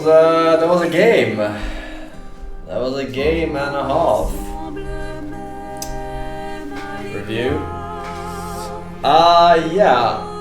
was a game. That was a game and a half. Review. Yeah.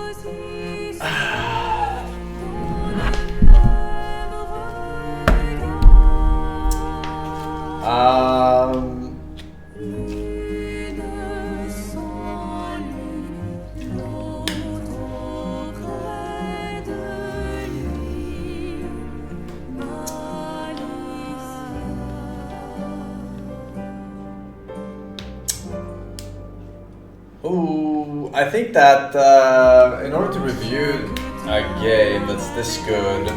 Ooh, I think that in order to review a game that's this good,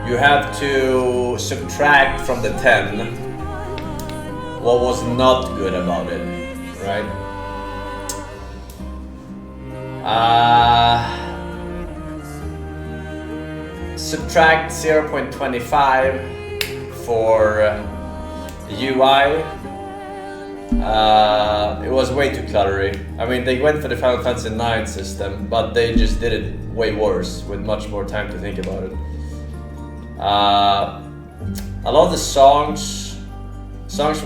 you have to subtract from the 10 what was not good about it, right? Subtract 0.25 for UI. It was way too cluttery. I mean, they went for the Final Fantasy IX system, but they just did it way worse with much more time to think about it. A lot of the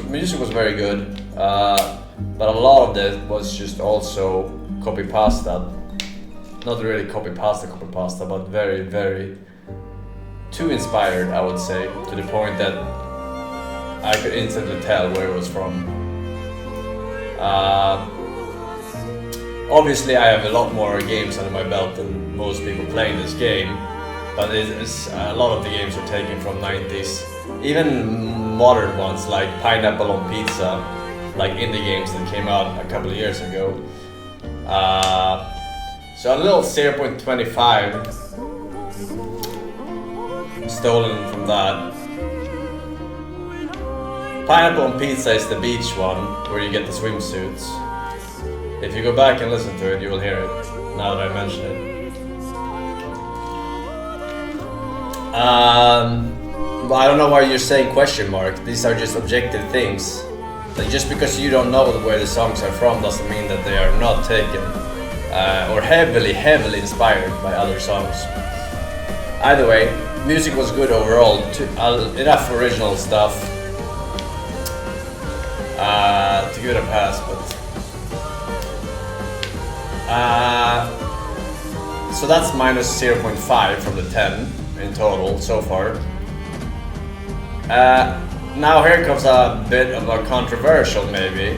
music was very good, but a lot of it was just also copy-pasta. Not really copy-pasta, but very, very too inspired, I would say, to the point that I could instantly tell where it was from. Obviously, I have a lot more games under my belt than most people playing this game, but a lot of the games are taken from 90s. Even modern ones like Pineapple on Pizza, like indie games that came out a couple of years ago. So a little 0.25 stolen from that. Pineapple on Pizza is the beach one, where you get the swimsuits. If you go back and listen to it, you will hear it, now that I mention it. But I don't know why you're saying question mark. These are just objective things. Like, just because you don't know where the songs are from doesn't mean that they are not taken or heavily inspired by other songs. Either way, music was good overall. Enough original stuff to give it a pass, but so that's minus 0.5 from the 10 in total so far. Now here comes a bit of a controversial maybe,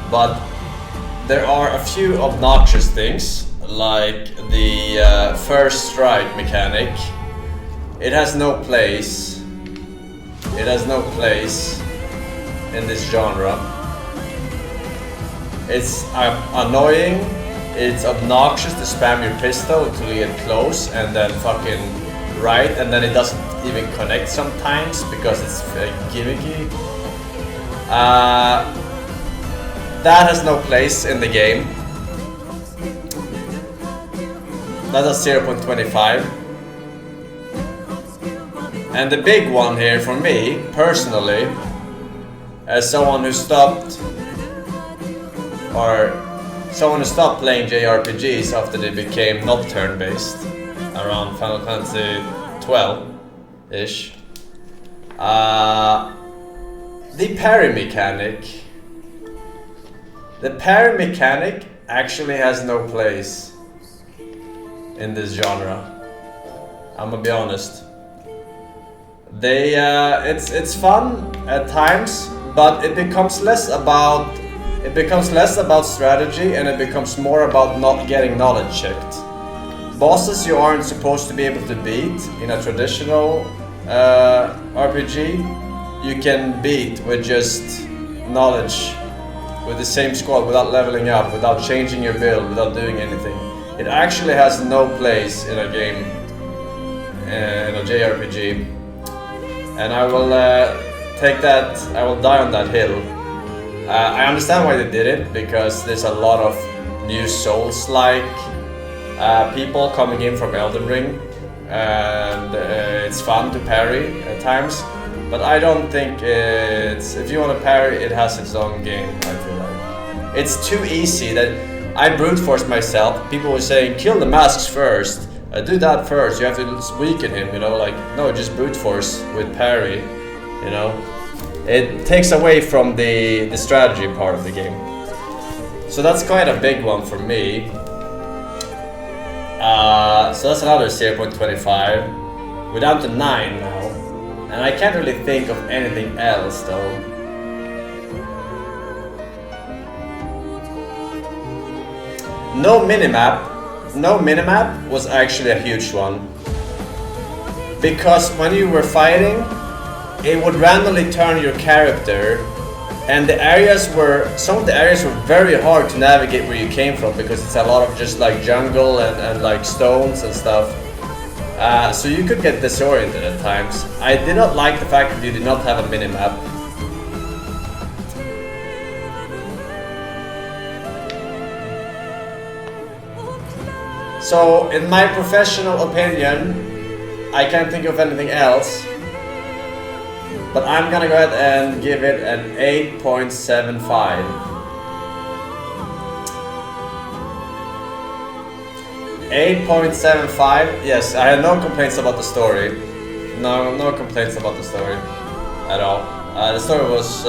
but there are a few obnoxious things, like the first strike mechanic. It has no place. It has no place in this genre. It's annoying, it's obnoxious to spam your pistol until you get close and then fucking right, and then it doesn't even connect sometimes because it's gimmicky. That has no place in the game. That's a 0.25. And the big one here for me, personally, as someone who stopped playing JRPGs after they became not turn-based around Final Fantasy 12-ish. The parry mechanic actually has no place in this genre. I'm gonna be honest. It's fun at times, but it becomes less about strategy and it becomes more about not getting knowledge checked. Bosses you aren't supposed to be able to beat in a traditional RPG, you can beat with just knowledge, with the same squad, without leveling up, without changing your build, without doing anything. It actually has no place in a game, in a JRPG. And I will I will die on that hill. I understand why they did it, because there's a lot of new Souls-like people coming in from Elden Ring, and it's fun to parry at times, but I don't think if you want to parry, it has its own game, I feel like. It's too easy that I brute forced myself. People were saying, kill the masks first, Do that first. You have to weaken him, you know, like, no, just brute force with parry, you know. It takes away from the strategy part of the game. So that's quite a big one for me. So that's another 0.25. We're down to 9 now. And I can't really think of anything else though. No minimap. No minimap was actually a huge one. Because when you were fighting, it would randomly turn your character, and the areas were, some of the areas were very hard to navigate where you came from because it's a lot of just like jungle and like stones and stuff. So you could get disoriented at times. I did not like the fact that you did not have a minimap. So, in my professional opinion, I can't think of anything else, but I'm gonna go ahead and give it an 8.75. 8.75. Yes, I had no complaints about the story. No complaints about the story at all. The story was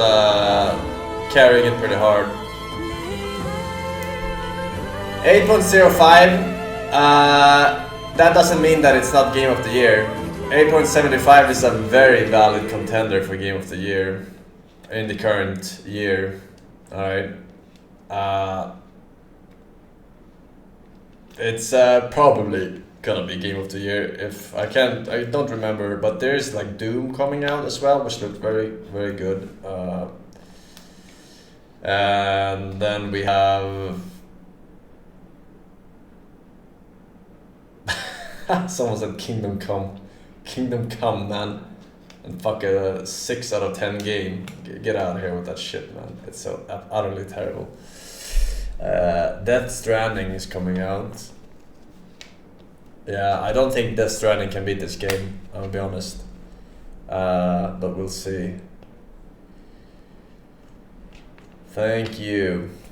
carrying it pretty hard. 8.05. That doesn't mean that it's not Game of the Year. 8.75 is a very valid contender for Game of the Year in the current year. Alright. It's probably gonna be Game of the Year. If I don't remember, but there's like Doom coming out as well, which looked very good. And then we have someone said Kingdom Come. Kingdom Come, man. And fuck a 6 out of 10 game. Get out of here with that shit, man. It's so utterly terrible. Death Stranding is coming out. Yeah, I don't think Death Stranding can beat this game, I'll be honest. But we'll see. Thank you.